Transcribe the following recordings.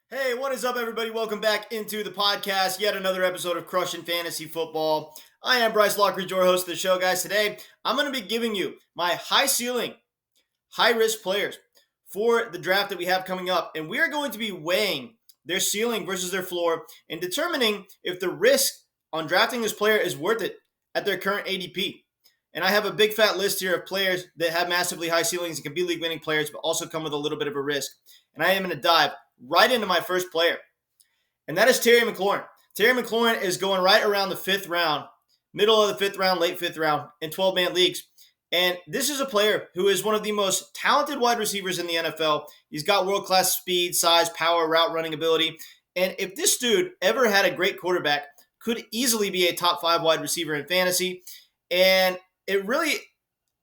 Hey, what is up, everybody? Welcome back into the podcast. Yet another episode of Crushing Fantasy Football. I am Bryce Lockridge, your host of the show, guys. Today, I'm going to be giving you my high ceiling, high risk players for the draft that we have coming up. And we are going to be weighing their ceiling versus their floor and determining if the risk on drafting this player is worth it at their current ADP. And I have a big fat list here of players that have massively high ceilings and can be league winning players, but also come with a little bit of a risk. And I am going to dive right into my first player, and that is Terry McLaurin. Terry McLaurin is going right around the fifth round, middle of the fifth round, late fifth round in 12-man leagues. And this is a player who is one of the most talented wide receivers in the NFL. He's got world-class speed, size, power, route running ability. And if this dude ever had a great quarterback, could easily be a top 5 wide receiver in fantasy. And it really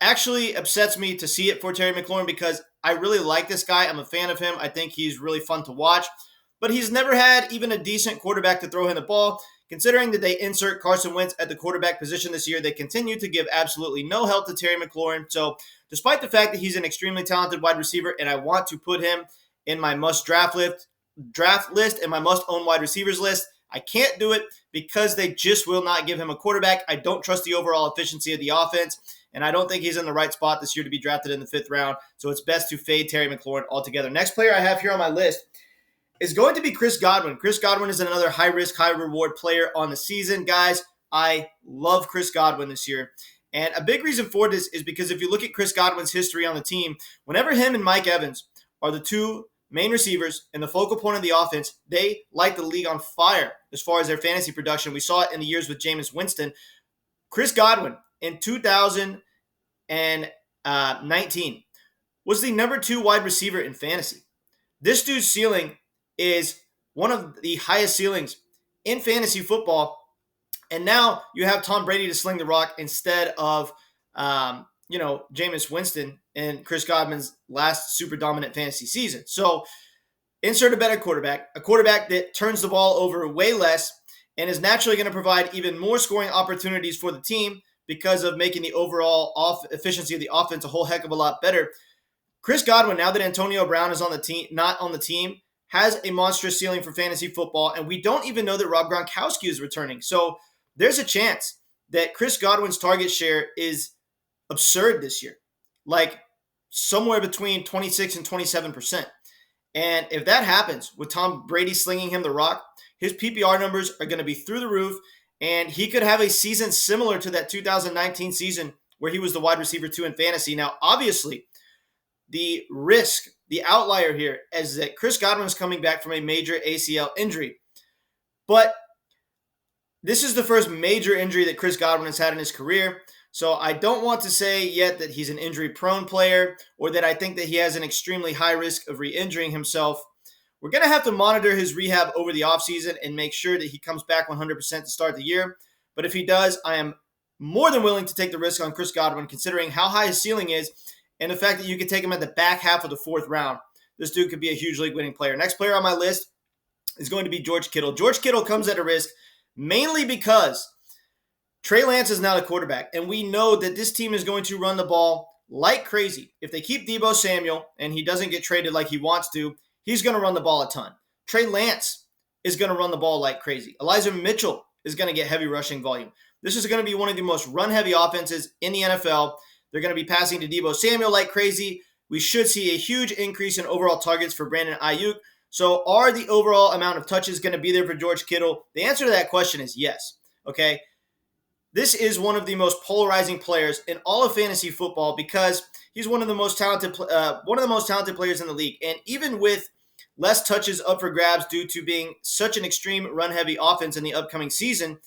actually upsets me to see it for Terry McLaurin because I really like this guy. I'm a fan of him. I think he's really fun to watch. But he's never had even a decent quarterback to throw him the ball. Considering that they insert Carson Wentz at the quarterback position this year, they continue to give absolutely no help to Terry McLaurin. So despite the fact that he's an extremely talented wide receiver and I want to put him in my must draft list and my must own wide receivers list, I can't do it because they just will not give him a quarterback. I don't trust the overall efficiency of the offense. And I don't think he's in the right spot this year to be drafted in the 5th round. So it's best to fade Terry McLaurin altogether. Next player I have here on my list is going to be Chris Godwin. Chris Godwin is another high-risk, high-reward player on the season. Guys, I love Chris Godwin this year. And a big reason for this is because if you look at Chris Godwin's history on the team, whenever him and Mike Evans are the two main receivers and the focal point of the offense, they light the league on fire as far as their fantasy production. We saw it in the years with Jameis Winston. Chris Godwin, in 2019, was the number 2 wide receiver in fantasy. This dude's ceiling is one of the highest ceilings in fantasy football. And now you have Tom Brady to sling the rock instead of, Jameis Winston and Chris Godwin's last super dominant fantasy season. So insert a better quarterback, a quarterback that turns the ball over way less and is naturally going to provide even more scoring opportunities for the team because of making the overall efficiency of the offense a whole heck of a lot better. Chris Godwin, now that Antonio Brown is on the team, not on the team, has a monstrous ceiling for fantasy football, and we don't even know that Rob Gronkowski is returning. So there's a chance that Chris Godwin's target share is absurd this year, like somewhere between 26 and 27%. And if that happens with Tom Brady slinging him the rock, his PPR numbers are going to be through the roof, and he could have a season similar to that 2019 season where he was the wide receiver 2 in fantasy. Now, obviously, the risk, the outlier here is that Chris Godwin is coming back from a major ACL injury. But this is the first major injury that Chris Godwin has had in his career. So I don't want to say yet that he's an injury-prone player or that I think that he has an extremely high risk of re-injuring himself. We're going to have to monitor his rehab over the offseason and make sure that he comes back 100% to start the year. But if he does, I am more than willing to take the risk on Chris Godwin, considering how high his ceiling is and the fact that you could take him at the back half of the 4th round. This dude could be a huge league-winning player. Next player on my list is going to be George Kittle. George Kittle comes at a risk mainly because Trey Lance is now the quarterback, and we know that this team is going to run the ball like crazy. If they keep Deebo Samuel and he doesn't get traded like he wants to, he's going to run the ball a ton. Trey Lance is going to run the ball like crazy. Elijah Mitchell is going to get heavy rushing volume. This is going to be one of the most run-heavy offenses in the NFL. They're going to be passing to Deebo Samuel like crazy. We should see a huge increase in overall targets for Brandon Ayuk. So are the overall amount of touches going to be there for George Kittle? The answer to that question is yes. Okay. This is one of the most polarizing players in all of fantasy football because he's one of the most talented players in the league. And even with less touches up for grabs due to being such an extreme run-heavy offense in the upcoming season,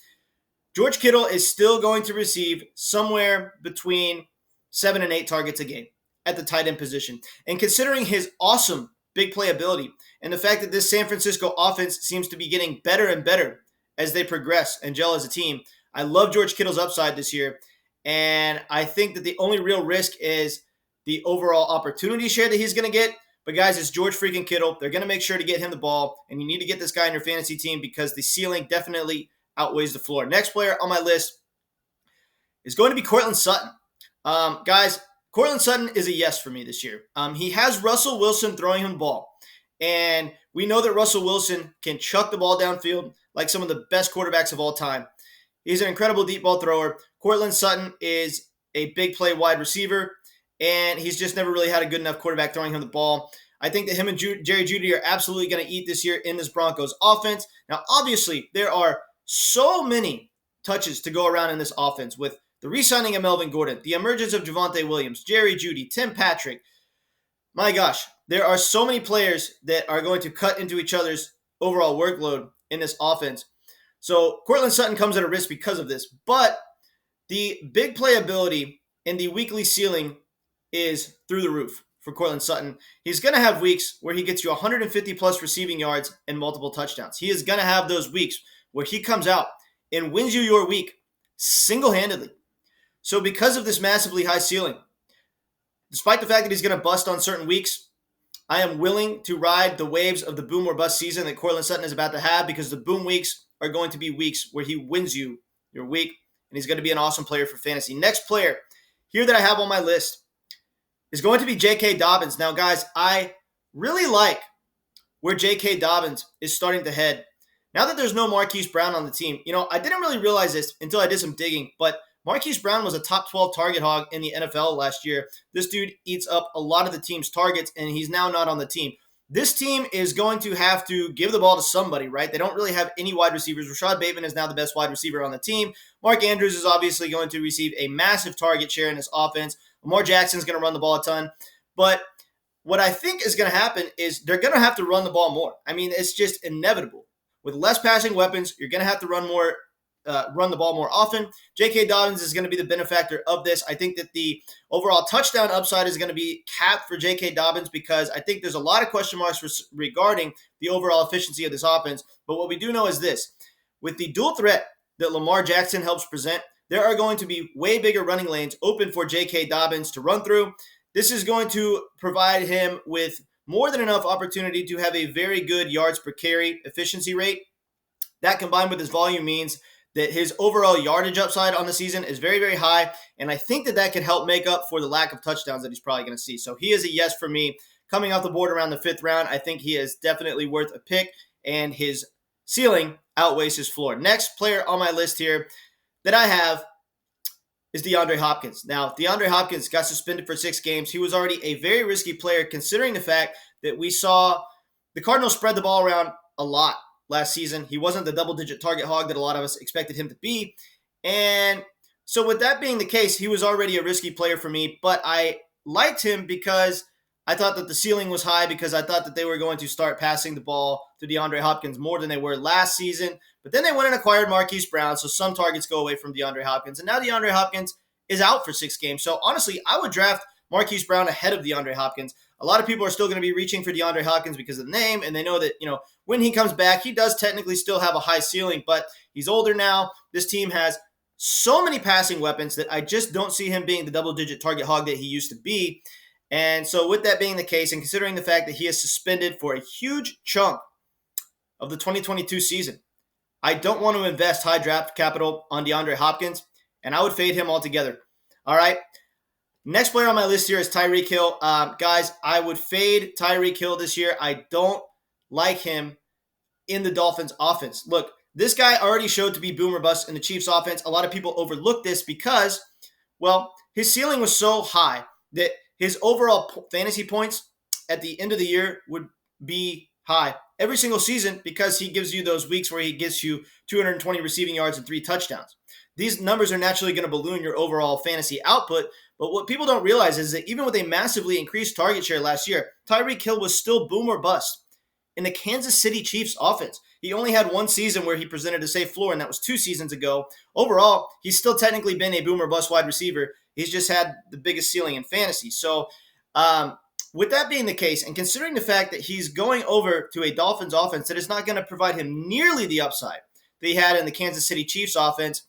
George Kittle is still going to receive somewhere between 7 and 8 targets a game at the tight end position. And considering his awesome big play ability and the fact that this San Francisco offense seems to be getting better and better as they progress and gel as a team, I love George Kittle's upside this year, and I think that the only real risk is the overall opportunity share that he's going to get. But guys, it's George freaking Kittle. They're going to make sure to get him the ball, and you need to get this guy in your fantasy team because the ceiling definitely outweighs the floor. Next player on my list is going to be Courtland Sutton. Guys, Courtland Sutton is a yes for me this year. He has Russell Wilson throwing him the ball, and We know that Russell Wilson can chuck the ball downfield like some of the best quarterbacks of all time. He's an incredible deep ball thrower. Courtland Sutton is a big play wide receiver, and he's just never really had a good enough quarterback throwing him the ball. I think that him and Jerry Jeudy are absolutely going to eat this year in this Broncos offense. Now, obviously, there are so many touches to go around in this offense with the re-signing of Melvin Gordon, the emergence of Javonte Williams, Jerry Jeudy, Tim Patrick. My gosh, there are so many players that are going to cut into each other's overall workload in this offense. So Courtland Sutton comes at a risk because of this, but the big playability and the weekly ceiling is through the roof for Courtland Sutton. He's going to have weeks where he gets you 150 plus receiving yards and multiple touchdowns. He is going to have those weeks where he comes out and wins you your week single-handedly. So because of this massively high ceiling, despite the fact that he's going to bust on certain weeks, I am willing to ride the waves of the boom or bust season that Courtland Sutton is about to have, because the boom weeks are going to be weeks where he wins you your week, and he's going to be an awesome player for fantasy. Next player here that I have on my list is going to be J.K. Dobbins. Now, guys, I really like where J.K. Dobbins is starting to head. Now that there's no Marquise Brown on the team, I didn't really realize this until I did some digging, but Marquise Brown was a top 12 target hog in the NFL last year. This dude eats up a lot of the team's targets, and he's now not on the team. This team is going to have to give the ball to somebody, right? They don't really have any wide receivers. Rashad Bateman is now the best wide receiver on the team. Mark Andrews is obviously going to receive a massive target share in this offense. Lamar Jackson's going to run the ball a ton. But what I think is going to happen is they're going to have to run the ball more. I mean, it's just inevitable. With less passing weapons, you're going to have to run the ball more often. J.K. Dobbins is going to be the benefactor of this. I think that the overall touchdown upside is going to be capped for J.K. Dobbins, because I think there's a lot of question marks regarding the overall efficiency of this offense. But what we do know is this. With the dual threat that Lamar Jackson helps present, there are going to be way bigger running lanes open for J.K. Dobbins to run through. This is going to provide him with more than enough opportunity to have a very good yards per carry efficiency rate. That, combined with his volume, means that his overall yardage upside on the season is very, very high, and I think that can help make up for the lack of touchdowns that he's probably going to see. So he is a yes for me. Coming off the board around the 5th round, I think he is definitely worth a pick, and his ceiling outweighs his floor. Next player on my list here that I have is Deandre Hopkins. Now, Deandre Hopkins got suspended for 6 games. He was already a very risky player, considering the fact that we saw the Cardinals spread the ball around a lot last season. He wasn't the double-digit target hog that a lot of us expected him to be. And so with that being the case, he was already a risky player for me, but I liked him because I thought that the ceiling was high, because I thought that they were going to start passing the ball to DeAndre Hopkins more than they were last season. But then they went and acquired Marquise Brown, so some targets go away from DeAndre Hopkins. And now DeAndre Hopkins is out for 6 games. So honestly, I would draft Marquise Brown ahead of DeAndre Hopkins. A lot of people are still going to be reaching for DeAndre Hopkins because of the name, and they know that, when he comes back, he does technically still have a high ceiling, but he's older now. This team has so many passing weapons that I just don't see him being the double-digit target hog that he used to be. And so with that being the case, and considering the fact that he is suspended for a huge chunk of the 2022 season, I don't want to invest high draft capital on DeAndre Hopkins, and I would fade him altogether. All right. Next player on my list here is Tyreek Hill. Guys, I would fade Tyreek Hill this year. I don't like him in the Dolphins offense. Look, this guy already showed to be boom or bust in the Chiefs offense. A lot of people overlook this because, his ceiling was so high that his overall fantasy points at the end of the year would be high every single season, because he gives you those weeks where he gets you 220 receiving yards and 3 touchdowns. These numbers are naturally going to balloon your overall fantasy output. But what people don't realize is that even with a massively increased target share last year, Tyreek Hill was still boom or bust in the Kansas City Chiefs offense. He only had 1 season where he presented a safe floor, and that was 2 seasons ago. Overall, he's still technically been a boom or bust wide receiver. He's just had the biggest ceiling in fantasy. So with that being the case, and considering the fact that he's going over to a Dolphins offense that is not going to provide him nearly the upside that he had in the Kansas City Chiefs offense,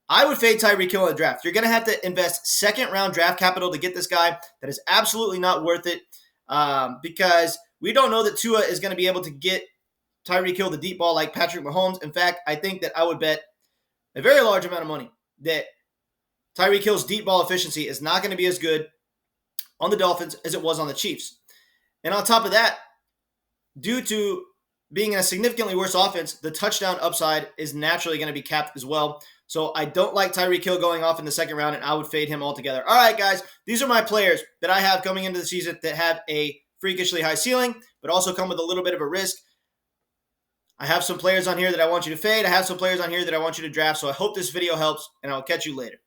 I would fade Tyreek Hill in the draft. You're going to have to invest 2nd-round draft capital to get this guy. That is absolutely not worth it, because we don't know that Tua is going to be able to get Tyreek Hill the deep ball like Patrick Mahomes. In fact, I think that I would bet a very large amount of money that Tyreek Hill's deep ball efficiency is not going to be as good on the Dolphins as it was on the Chiefs. And on top of that, due to being in a significantly worse offense, the touchdown upside is naturally going to be capped as well. So I don't like Tyreek Hill going off in the second round, and I would fade him altogether. All right, guys, these are my players that I have coming into the season that have a freakishly high ceiling, but also come with a little bit of a risk. I have some players on here that I want you to fade. I have some players on here that I want you to draft. So I hope this video helps, and I'll catch you later.